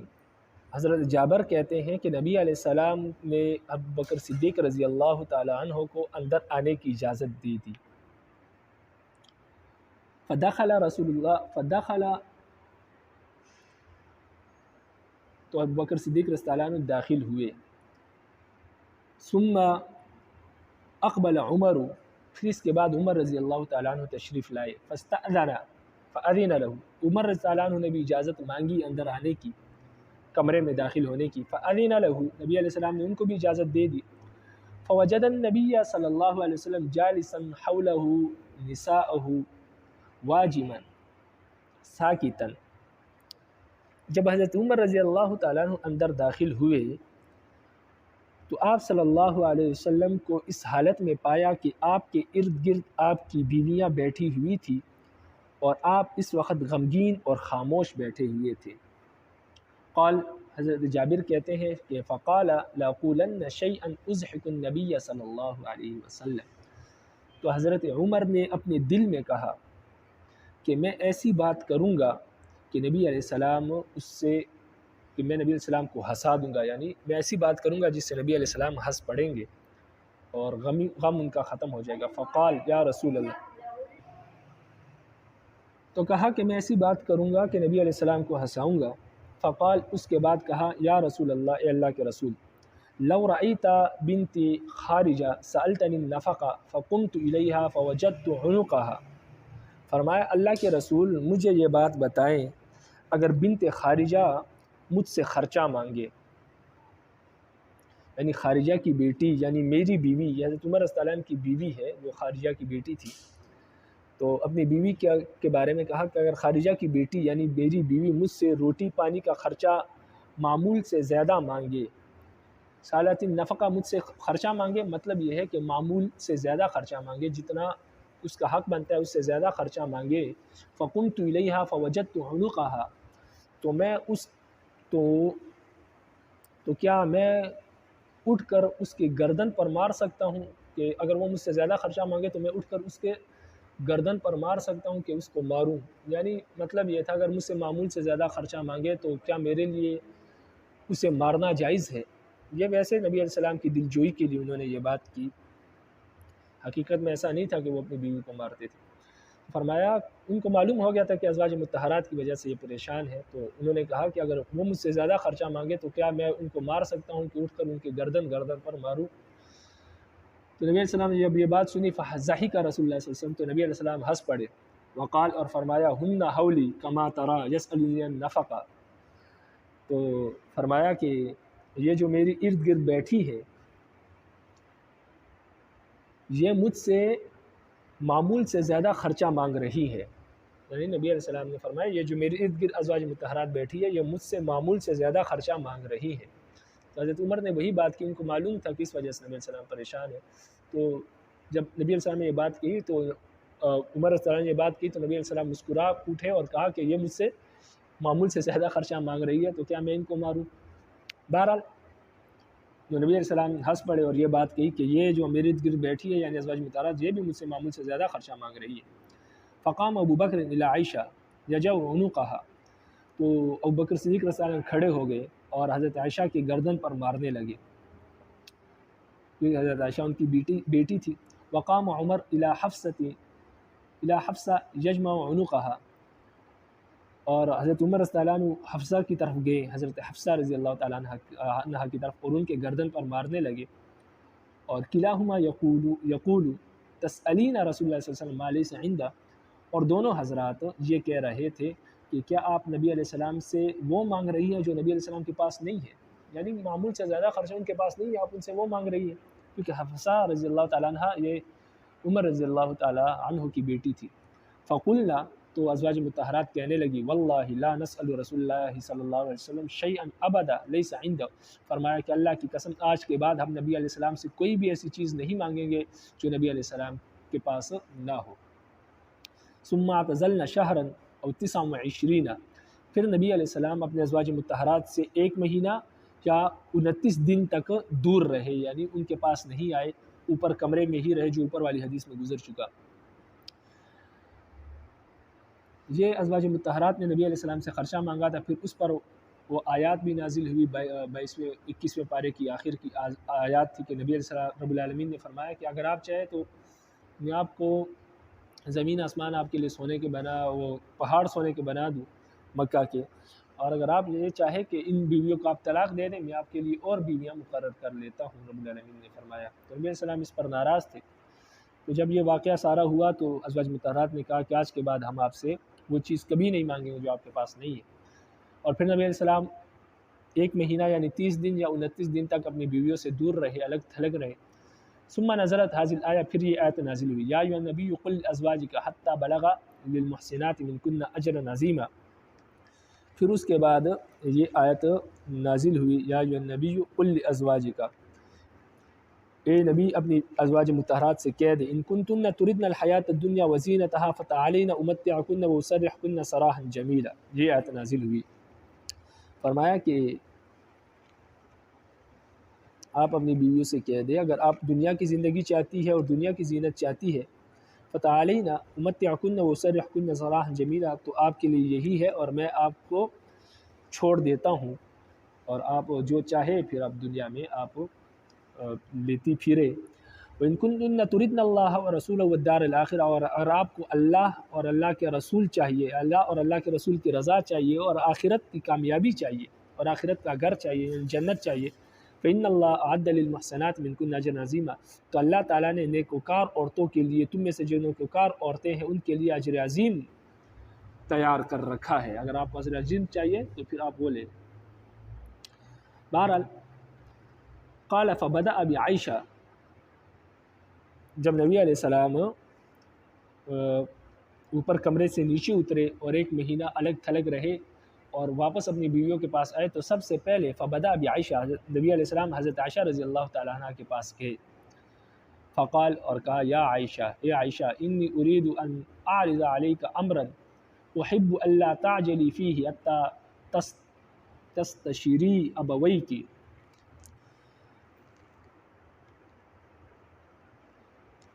حضرت جابر کہتے ہیں کہ نبی علیہ السلام نے ابو بکر صدیق رضی اللہ تعالیٰ عنہ کو اندر آنے کی اجازت دی تھی۔ فدخل تو ابو بکر صدیق رضی اللہ عنہ داخل ہوئے۔ ثم اقبل عمر، پھر اس کے بعد عمر رضی اللہ تعالیٰ عنہ تشریف لائے۔ فأذن له، عمر رضی اللہ عنہ نے بھی اجازت مانگی اندر آنے کی، کمرے میں داخل ہونے کی۔ فأذن له، نبی علیہ السلام نے ان کو بھی اجازت دے دی۔ فوجد النبی صلی اللہ علیہ وسلم جالسا حوله نساءه واجما ساکتا، جب حضرت عمر رضی اللہ تعالیٰ عنہ اندر داخل ہوئے تو آپ صلی اللہ علیہ وسلم کو اس حالت میں پایا کہ آپ کے ارد گرد آپ کی بیویاں بیٹھی ہوئی تھی اور آپ اس وقت غمگین اور خاموش بیٹھے ہوئے تھے۔ قال، حضرت جابر کہتے ہیں کہ فقال لأقولن شيئا أزحك النبي صلی اللہ علیہ وسلم، تو حضرت عمر نے اپنے دل میں کہا کہ میں ایسی بات کروں گا کہ نبی علیہ السلام اس سے، کہ میں نبی علیہ السلام کو ہنسا دوں گا، یعنی میں ایسی بات کروں گا جس سے نبی علیہ السلام ہنس پڑیں گے اور غم ان کا ختم ہو جائے گا۔ فقال یا رسول اللہ، تو کہا کہ میں ایسی بات کروں گا کہ نبی علیہ السلام کو ہنساؤں گا۔ فقال، اس کے بعد کہا یا رسول اللہ، اے اللہ کے رسول، لو رأیت بنتی خارجہ سألتنی النفقہ فقمت الیہا فوجدت عنقها، فرمایا اللہ کے رسول مجھے یہ بات بتائیں، اگر بنت خارجہ مجھ سے خرچہ مانگے، یعنی خارجہ کی بیٹی یعنی میری بیوی، حضرت عمر رضی اللہ عنہ کی بیوی ہے جو خارجہ کی بیٹی تھی، تو اپنی بیوی کے بارے میں کہا کہ اگر خارجہ کی بیٹی یعنی میری بیوی مجھ سے روٹی پانی کا خرچہ معمول سے زیادہ مانگے، سالت النفقہ مجھ سے خرچہ مانگے، مطلب یہ ہے کہ معمول سے زیادہ خرچہ مانگے، جتنا اس کا حق بنتا ہے اس سے زیادہ خرچہ مانگے۔ فقمت الیہا فوجدت عنقها، تو میں تو کیا میں اٹھ کر اس کے گردن پر مار سکتا ہوں، کہ اگر وہ مجھ سے زیادہ خرچہ مانگے تو میں اٹھ کر اس کے گردن پر مار سکتا ہوں کہ اس کو ماروں، یعنی مطلب یہ تھا اگر مجھ سے معمول سے زیادہ خرچہ مانگے تو کیا میرے لیے اسے مارنا جائز ہے۔ یہ ویسے نبی علیہ السلام کی دل جوئی کے لیے انہوں نے یہ بات کی، حقیقت میں ایسا نہیں تھا کہ وہ اپنی بیوی کو مارتے تھے۔ فرمایا ان کو معلوم ہو گیا تھا کہ ازواج مطہرات کی وجہ سے یہ پریشان ہے، تو انہوں نے کہا کہ اگر وہ مجھ سے زیادہ خرچہ مانگے تو کیا میں ان کو مار سکتا ہوں کہ اٹھ کر ان کے گردن پر ماروں۔ تو نبی علیہ السلام نے جب یہ بات سنی فضحک رسول اللہ صلی اللہ علیہ وسلم، تو نبی علیہ السلام ہنس پڑے۔ وقال، اور فرمایا ہن حولی کما ترا یسألنی النفقہ، تو فرمایا کہ یہ جو میری ارد گرد بیٹھی ہے یہ مجھ سے معمول سے زیادہ خرچہ مانگ رہی ہے. یعنی نبی علیہ السلام نے فرمایا یہ جو میرے ارد گرد ازواج مطہرات بیٹھی ہے یہ مجھ سے معمول سے زیادہ خرچہ مانگ رہی ہے. تو حضرت عمر نے وہی بات کی، ان کو معلوم تھا کہ اس وجہ سے نبی علیہ السلام پریشان ہے. تو جب نبی علیہ السلام نے یہ بات کی تو عمر رضی اللہ عنہ نے یہ بات کی تو نبی علیہ السلام مسکرا اٹھے اور کہا کہ یہ مجھ سے معمول سے زیادہ خرچہ مانگ رہی ہے تو کیا میں ان کو ماروں. بہرحال جو نبی علیہ السلام ہنس پڑے اور یہ بات کہی کہ یہ جو میرے ارد گرد بیٹھی ہے یعنی ازواج مطہرات یہ بھی مجھ سے معمول سے زیادہ خرچہ مانگ رہی ہے. فقام ابو بکر الی عائشہ یجع عنقها، تو ابو بکر صدیق رضی اللہ عنہ کھڑے ہو گئے اور حضرت عائشہ کی گردن پر مارنے لگے کیونکہ حضرت عائشہ ان کی بیٹی تھی. وقام عمر الی حفصہ یجمع عنقها، اور حضرت عمر رضی اللہ عنہ حفصہ کی طرف گئے، حضرت حفصہ رضی اللہ تعالیٰ عنہ کی طرف، اور ان کے گردن پر مارنے لگے. اور کلاہما یقول تسألین رسول اللہ صلی اللہ علیہ وسلم ما لیس عندہ، اور دونوں حضرات یہ کہہ رہے تھے کہ کیا آپ نبی علیہ السلام سے وہ مانگ رہی ہیں جو نبی علیہ السلام کے پاس نہیں ہے، یعنی معمول سے زیادہ خرچہ ان کے پاس نہیں ہے، آپ ان سے وہ مانگ رہی ہیں. کیونکہ حفصہ رضی اللہ تعالیٰ عنہ یہ عمر رضی اللہ تعالیٰ عنہ کی بیٹی تھی. فقلنا، تو ازواج مطہرات کہنے لگی واللہ لا نسأل رسول اللہ صلی اللہ علیہ وسلم شیئا ابدا لیس عندہ، فرمایا کہ اللہ کی قسم آج کے بعد ہم نبی علیہ السلام سے کوئی بھی ایسی چیز نہیں مانگیں گے جو نبی علیہ السلام کے پاس نہ ہو. ثم اعتزلنا شہرا او 29، پھر نبی علیہ السلام اپنے ازواج مطہرات سے 1 مہینہ یا 29 دن تک دور رہے، یعنی ان کے پاس نہیں آئے، اوپر کمرے میں ہی رہے، جو اوپر والی حدیث میں گزر چکا. یہ ازواج مطہرات نے نبی علیہ السلام سے خرچہ مانگا تھا، پھر اس پر وہ آیات بھی نازل ہوئی. 21ویں پارے کی آخر کی آیات تھی کہ نبی علیہ السلام رب العالمین نے فرمایا کہ اگر آپ چاہیں تو میں آپ کو زمین آسمان آپ کے لیے سونے کے وہ پہاڑ سونے کے بنا دوں مکہ کے، اور اگر آپ یہ چاہے کہ ان بیویوں کو آپ طلاق دے دیں میں آپ کے لیے اور بیویاں مقرر کر لیتا ہوں، رب العالمین نے فرمایا. تو نبی علیہ السلام اس پر ناراض تھے. تو جب یہ واقعہ سارا ہوا تو ازواج مطہرات نے کہا کہ آج کے بعد ہم آپ سے وہ چیز کبھی نہیں مانگیں گے جو آپ کے پاس نہیں ہے. اور پھر نبی علیہ السلام 1 مہینہ یعنی 30 دن یا 29 دن تک اپنی بیویوں سے دور رہے، الگ تھلگ رہے. ثم نزلت هذه الآية، پھر یہ آیت نازل ہوئی، یا ایھا النبی قل لازواجک حتی بلغ للمحسنات منکن اجرا عظیما. پھر اس کے بعد یہ آیت نازل ہوئی، یا ایھا النبی قل لازواجک، اے نبی اپنی ازواج مطہرات سے کہہ دے، ان کنتن تردن الحیات الدنیا وزینتها فتعالین امتعکن واسرحکن سراحا جمیلا. یہ آیت نازل ہوئی. فرمایا کہ آپ اپنی بیویوں سے کہہ دیں اگر آپ دنیا کی زندگی چاہتی ہے اور دنیا کی زینت چاہتی ہے، فتعالین امتعکن واسرحکن سراحا جمیلا، تو آپ کے لیے یہی ہے اور میں آپ کو چھوڑ دیتا ہوں، اور آپ جو چاہے پھر آپ دنیا میں آپ لیتی پھرے. وَإِن كُنتُنَّ تُرِدْنَ اللَّهَ وَرَسُولَهُ وَالدَّارَ الْآخِرَةَ، اور اگر آپ کو اللہ اور اللہ کے رسول چاہیے، اللہ اور اللہ کے رسول کی رضا چاہیے اور آخرت کی کامیابی چاہیے اور آخرت کا گھر چاہیے، جنت چاہیے، فَإِنَّ اللَّهَ أَعَدَّ لِلْمُحْسَنَاتِ مِنكُنَّ أَجْرًا عَظِيمًا، تو اللہ تعالیٰ نے نیکوکار عورتوں کے لیے، تم میں سے جو نیکوکار عورتیں ہیں ان کے لیے اجر عظیم تیار کر رکھا ہے. اگر آپ کو اجر عظیم چاہیے تو پھر آپ وہ لیں. بہرحال قال فبدأ بعائشہ، جب نبی علیہ السلام اوپر کمرے سے نیچے اترے اور 1 مہینہ الگ تھلگ رہے اور واپس اپنی بیویوں کے پاس آئے تو سب سے پہلے فبدأ بعائشہ، نبی علیہ السلام حضرت عائشہ رضی اللہ تعالیٰ عنہ کے پاس گئے. فقال، اور کہا، یا عائشہ، اے عائشہ، انی اريد ان اعرض عليك امرا احب الا تعجلی فیہ حتی تستشیری ابویک.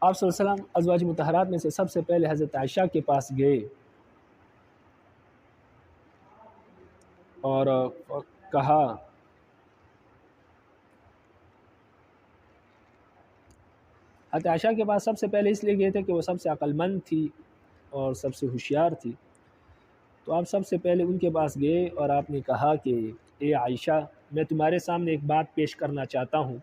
آپ صلی اللہ علیہ وسلم ازواج مطہرات میں سے سب سے پہلے حضرت عائشہ کے پاس گئے اور کہا، حضرت عائشہ کے پاس سب سے پہلے اس لیے گئے تھے کہ وہ سب سے عقل مند تھی اور سب سے ہوشیار تھی. تو آپ سب سے پہلے ان کے پاس گئے اور آپ نے کہا کہ اے عائشہ، میں تمہارے سامنے ایک بات پیش کرنا چاہتا ہوں،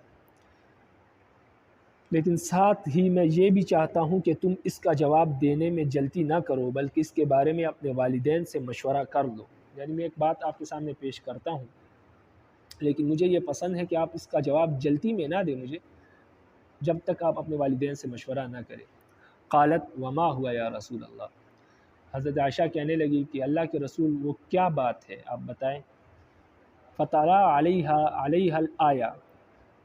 لیکن ساتھ ہی میں یہ بھی چاہتا ہوں کہ تم اس کا جواب دینے میں جلدی نہ کرو بلکہ اس کے بارے میں اپنے والدین سے مشورہ کر لو. یعنی میں ایک بات آپ کے سامنے پیش کرتا ہوں لیکن مجھے یہ پسند ہے کہ آپ اس کا جواب جلدی میں نہ دیں مجھے جب تک آپ اپنے والدین سے مشورہ نہ کریں. قالت وما ہوا یا رسول اللہ، حضرت عائشہ کہنے لگی کہ اللہ کے رسول وہ کیا بات ہے آپ بتائیں۔ فتلا علیہ الآیہ،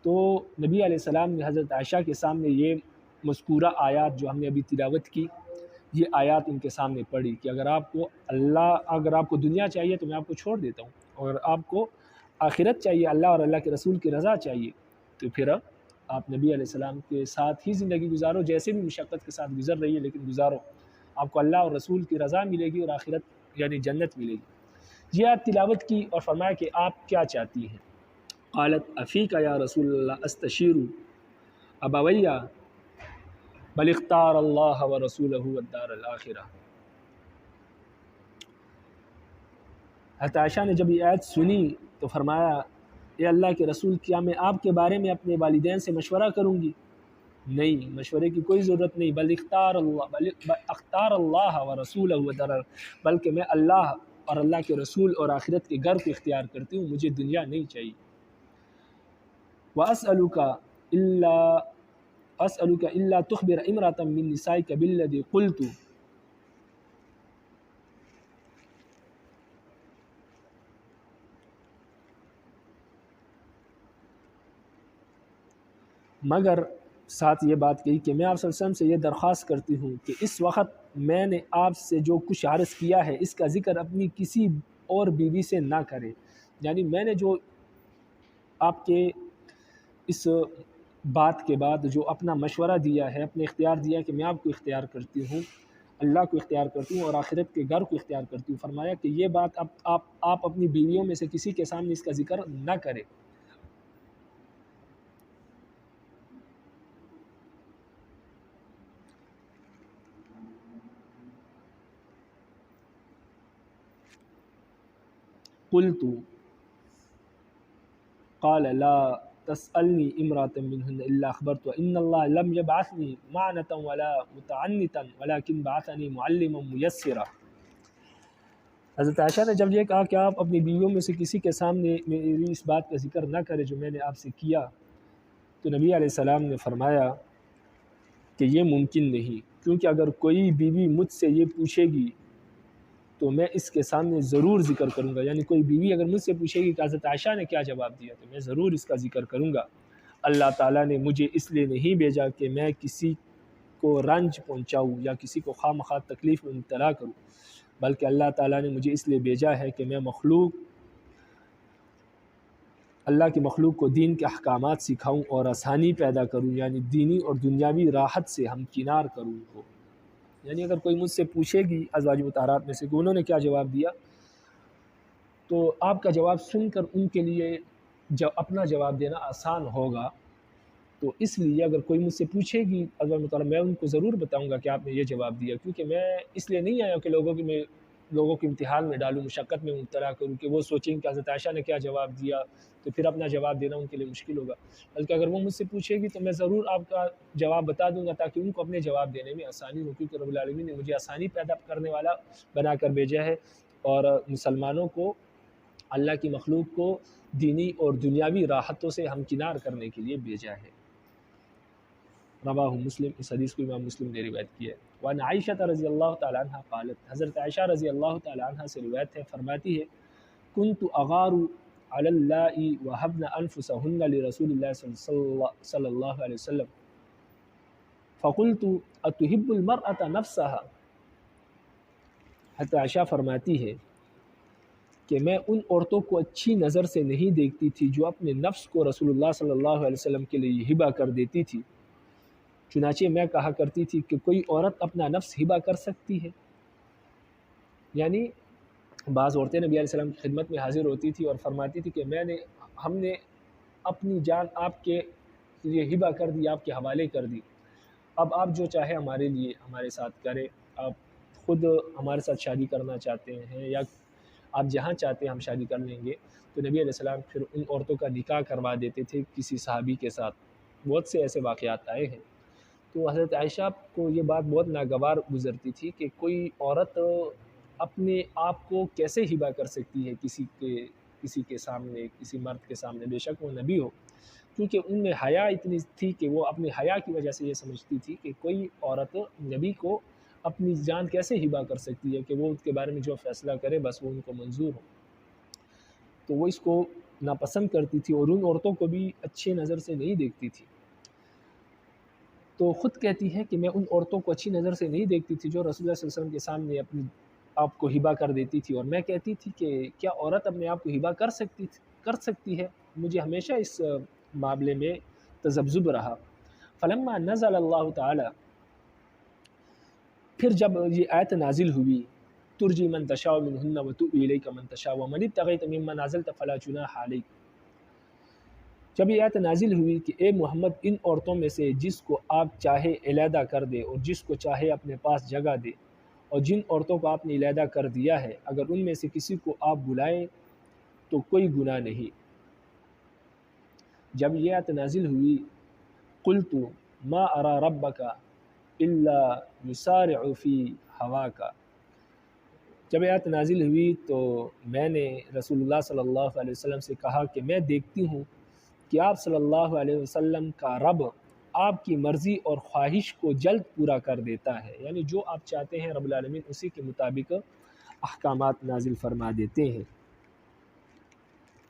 تو نبی علیہ السلام نے حضرت عائشہ کے سامنے یہ مذکورہ آیات جو ہم نے ابھی تلاوت کی، یہ آیات ان کے سامنے پڑھی کہ اگر آپ کو دنیا چاہیے تو میں آپ کو چھوڑ دیتا ہوں، اور آپ کو آخرت چاہیے، اللہ اور اللہ کے رسول کی رضا چاہیے، تو پھر آپ نبی علیہ السلام کے ساتھ ہی زندگی گزارو، جیسے بھی مشقت کے ساتھ گزر رہی ہے لیکن گزارو، آپ کو اللہ اور رسول کی رضا ملے گی اور آخرت یعنی جنت ملے گی۔ یہ آیت تلاوت کی اور فرمایا کہ آپ کیا چاہتی ہیں؟ قالت افیک یا رسول اللہ استشیر ابویہ بل اختار اللہ و رسولہ والدار الآخرہ۔ حضرت عائشہ نے جب یہ آیت سنی تو فرمایا اے اللہ کے رسول، کیا میں آپ کے بارے میں اپنے والدین سے مشورہ کروں گی؟ نہیں، مشورے کی کوئی ضرورت نہیں، بل اختار اللہ و رسولہ والدار، بلکہ میں اللہ اور اللہ کے رسول اور آخرت کے گھر کو اختیار کرتی ہوں، مجھے دنیا نہیں چاہیے۔ وَأَسْأَلُكَ إِلَّا تُخْبِرَ إِمْرَةً مِّن نِّسَائِكَ بِالَّذِي قُلْتُ، مگر ساتھ یہ بات کہی کہ میں آپ صلی اللہ علیہ وسلم سے یہ درخواست کرتی ہوں کہ اس وقت میں نے آپ سے جو کچھ عرض کیا ہے اس کا ذکر اپنی کسی اور بیوی سے نہ کرے، یعنی میں نے جو آپ کے اس بات کے بعد جو اپنا مشورہ دیا ہے، اپنے اختیار دیا کہ میں آپ کو اختیار کرتی ہوں، اللہ کو اختیار کرتی ہوں اور آخرت کے گھر کو اختیار کرتی ہوں، فرمایا کہ یہ بات آپ اپنی بیویوں میں سے کسی کے سامنے اس کا ذکر نہ کرے۔ قلت قال لا تسألنی امرأة منہن الا اخبرت ان اللہ لم یبعثنی معنتا ولا متعنتا ولكن بعثنی معلما میسرا۔ حضرت عائشہ نے جب یہ کہا کہ آپ اپنی بیویوں میں سے کسی کے سامنے میری اس بات کا ذکر نہ کرے جو میں نے آپ سے کیا، تو نبی علیہ السلام نے فرمایا کہ یہ ممکن نہیں، کیونکہ اگر کوئی بیوی مجھ سے یہ پوچھے گی تو میں اس کے سامنے ضرور ذکر کروں گا، یعنی کوئی بیوی اگر مجھ سے پوچھے گی کہ حضرت عائشہ نے کیا جواب دیا تو میں ضرور اس کا ذکر کروں گا۔ اللہ تعالیٰ نے مجھے اس لیے نہیں بھیجا کہ میں کسی کو رنج پہنچاؤں یا کسی کو خواہ مخواہ تکلیف میں مبتلا کروں، بلکہ اللہ تعالیٰ نے مجھے اس لیے بھیجا ہے کہ میں اللہ کی مخلوق کو دین کے احکامات سکھاؤں اور آسانی پیدا کروں، یعنی دینی اور دنیاوی راحت سے ہمکنار کروں ان کو۔ یعنی اگر کوئی مجھ سے پوچھے گی ازواج مطہرات میں سے کہ انہوں نے کیا جواب دیا، تو آپ کا جواب سن کر ان کے لیے اپنا جواب دینا آسان ہوگا، تو اس لیے اگر کوئی مجھ سے پوچھے گی ازواج مطہرات، میں ان کو ضرور بتاؤں گا کہ آپ نے یہ جواب دیا، کیونکہ میں اس لیے نہیں آیا کہ لوگوں کو امتحان میں ڈالوں، مشقت میں مبتلا کروں کہ وہ سوچیں کہ حضرت عائشہ نے کیا جواب دیا تو پھر اپنا جواب دینا ان کے لیے مشکل ہوگا، بلکہ اگر وہ مجھ سے پوچھے گی تو میں ضرور آپ کا جواب بتا دوں گا تاکہ ان کو اپنے جواب دینے میں آسانی ہو، کیونکہ رب العالمین نے مجھے آسانی پیدا کرنے والا بنا کر بھیجا ہے اور مسلمانوں کو، اللہ کی مخلوق کو دینی اور دنیاوی راحتوں سے ہمکنار کرنے کے لیے بھیجا ہے۔ رواہ مسلم، اس حدیث کو امام مسلم نے روایت کی ہے۔ وعن عائشہ رضی اللہ تعالیٰ عنہ قالت، حضرت عائشہ رضی اللہ تعالیٰ عنہ سے روایت ہے، فرماتی ہے کنت اغار علی اللہ وہبن انفسہن لرسول اللہ صلی اللہ علیہ وسلم فقلت اتحب المرأة نفسها۔ حضرت عائشہ فرماتی ہے کہ میں ان عورتوں کو اچھی نظر سے نہیں دیکھتی تھی جو اپنے نفس کو رسول اللہ صلی اللہ علیہ وسلم کے لیے ہبہ کر دیتی تھی، چنانچہ میں کہا کرتی تھی کہ کوئی عورت اپنا نفس ہبہ کر سکتی ہے، یعنی بعض عورتیں نبی علیہ السلام کی خدمت میں حاضر ہوتی تھی اور فرماتی تھی کہ ہم نے اپنی جان آپ کے لیے ہبہ کر دی، آپ کے حوالے کر دی، اب آپ جو چاہے ہمارے ساتھ کرے، آپ خود ہمارے ساتھ شادی کرنا چاہتے ہیں یا آپ جہاں چاہتے ہیں ہم شادی کر لیں گے، تو نبی علیہ السلام پھر ان عورتوں کا نکاح کروا دیتے تھے کسی صحابی کے ساتھ۔ بہت سے ایسے واقعات آئے ہیں، تو حضرت عائشہ کو یہ بات بہت ناگوار گزرتی تھی کہ کوئی عورت اپنے آپ کو کیسے ہبہ کر سکتی ہے کسی کے سامنے، کسی مرد کے سامنے، بے شک وہ نبی ہو، کیونکہ ان میں حیا اتنی تھی کہ وہ اپنی حیا کی وجہ سے یہ سمجھتی تھی کہ کوئی عورت نبی کو اپنی جان کیسے ہبا کر سکتی ہے کہ وہ اس کے بارے میں جو فیصلہ کرے بس وہ ان کو منظور ہو. تو وہ اس کو ناپسند کرتی تھی اور ان عورتوں کو بھی اچھی نظر سے نہیں دیکھتی تھی. تو خود کہتی ہے کہ میں ان عورتوں کو اچھی نظر سے نہیں دیکھتی تھی جو رسول اللہ صلی اللہ علیہ وسلم کے سامنے اپنی آپ کو ہبا کر دیتی تھی، اور میں کہتی تھی کہ کیا عورت اپنے آپ کو ہبا کر سکتی ہے. مجھے ہمیشہ اس معاملے میں تذبذب رہا. فلما نزل اللہ تعالی، پھر جب یہ آیت نازل ہوئی، ترجی من تشاء منہن وتؤوی الیک من تشاء ومن ابتغیت ممن عزلت فلا جناح علیک، جب یہ آیت نازل ہوئی کہ اے محمد ان عورتوں میں سے جس کو آپ چاہے علیحدہ کر دے اور جس کو چاہے اپنے پاس جگہ دے، اور جن عورتوں کو آپ نے علیحدہ کر دیا ہے اگر ان میں سے کسی کو آپ بلائیں تو کوئی گناہ نہیں. جب یہ آیت نازل ہوئی قلت ما ارى ربک الا یسارع فی ہواک، جب آیت نازل ہوئی تو میں نے رسول اللہ صلی اللہ علیہ وسلم سے کہا کہ میں دیکھتی ہوں کہ آپ صلی اللہ علیہ وسلم کا رب آپ کی مرضی اور خواہش کو جلد پورا کر دیتا ہے، یعنی جو آپ چاہتے ہیں رب العالمین اسی کے مطابق احکامات نازل فرما دیتے ہیں.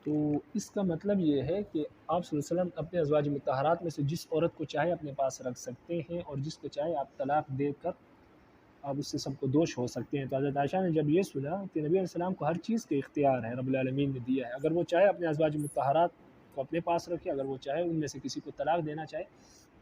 تو اس کا مطلب یہ ہے کہ آپ صلی اللہ علیہ وسلم اپنے ازواج مطہرات میں سے جس عورت کو چاہے اپنے پاس رکھ سکتے ہیں اور جس کو چاہے آپ طلاق دے کر آپ اس سے سب کو دوش ہو سکتے ہیں. تو حضرت عائشہ نے جب یہ سنا کہ نبی علیہ السلام کو ہر چیز کے اختیار ہے، رب العالمین نے دیا ہے، اگر وہ چاہے اپنے ازواج مطہرات کو اپنے پاس رکھے، اگر وہ چاہے ان میں سے کسی کو طلاق دینا چاہے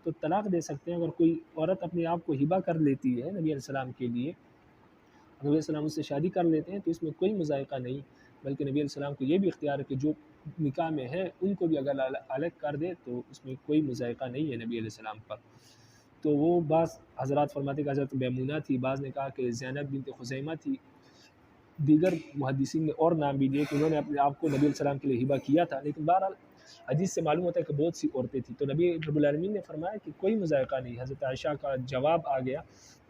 تو طلاق دے سکتے ہیں. اگر کوئی عورت اپنے آپ کو ہبہ کر لیتی ہے نبی علیہ السلام کے لیے، نبی علیہ السلام اس سے شادی کر لیتے ہیں تو اس میں کوئی مذائقہ نہیں، بلکہ نبی علیہ السلام کو یہ بھی اختیار ہے کہ جو نکاح میں ہے ان کو بھی اگر الگ کر دے تو اس میں کوئی مذائقہ نہیں ہے نبی علیہ السلام پر. تو وہ بعض حضرات فرماتے کہ حضرت میمونہ تھی، بعض نے کہا کہ زینب بنت خزیمہ تھی، دیگر محدثین نے اور نام بھی دیے کہ انہوں نے اپنے آپ کو نبی علیہ السلام کے لیے ہبہ کیا تھا. لیکن بہرحال حدیث سے معلوم ہوتا ہے کہ بہت سی عورتیں تھیں. تو نبی رب العالمین نے فرمایا کہ کوئی مذائقہ نہیں. حضرت عائشہ کا جواب آ گیا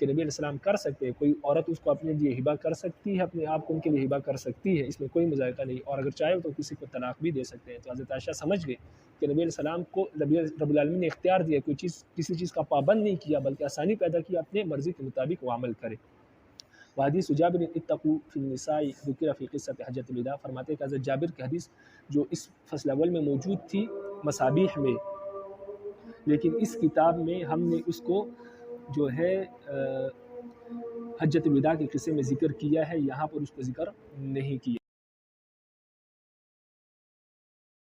کہ نبی علیہ السلام کر سکتے ہیں، کوئی عورت اس کو اپنے لیے ہبہ کر سکتی ہے، اپنے آپ کو ان کے لیے ہبہ کر سکتی ہے، اس میں کوئی مذائقہ نہیں، اور اگر چاہے تو کسی کو طلاق بھی دے سکتے ہیں. تو حضرت عائشہ سمجھ گئے کہ نبی علیہ السلام کو نبی رب العالمین نے اختیار دیا، کوئی چیز کسی چیز کا پابند نہیں کیا بلکہ آسانی پیدا کی، اپنے مرضی کے مطابق وہ عمل کرے. حدیث جابر اتقوا فی النساء ذکر فی قصۃ حجۃ الوداع، فرماتے کہ حضرت جابر کی حدیث جو اس فصل اول میں موجود تھی مصابیح میں، لیکن اس کتاب میں ہم نے اس کو جو ہے حجۃ الوداع کے قصے میں ذکر کیا ہے، یہاں پر اس کو ذکر نہیں کیا.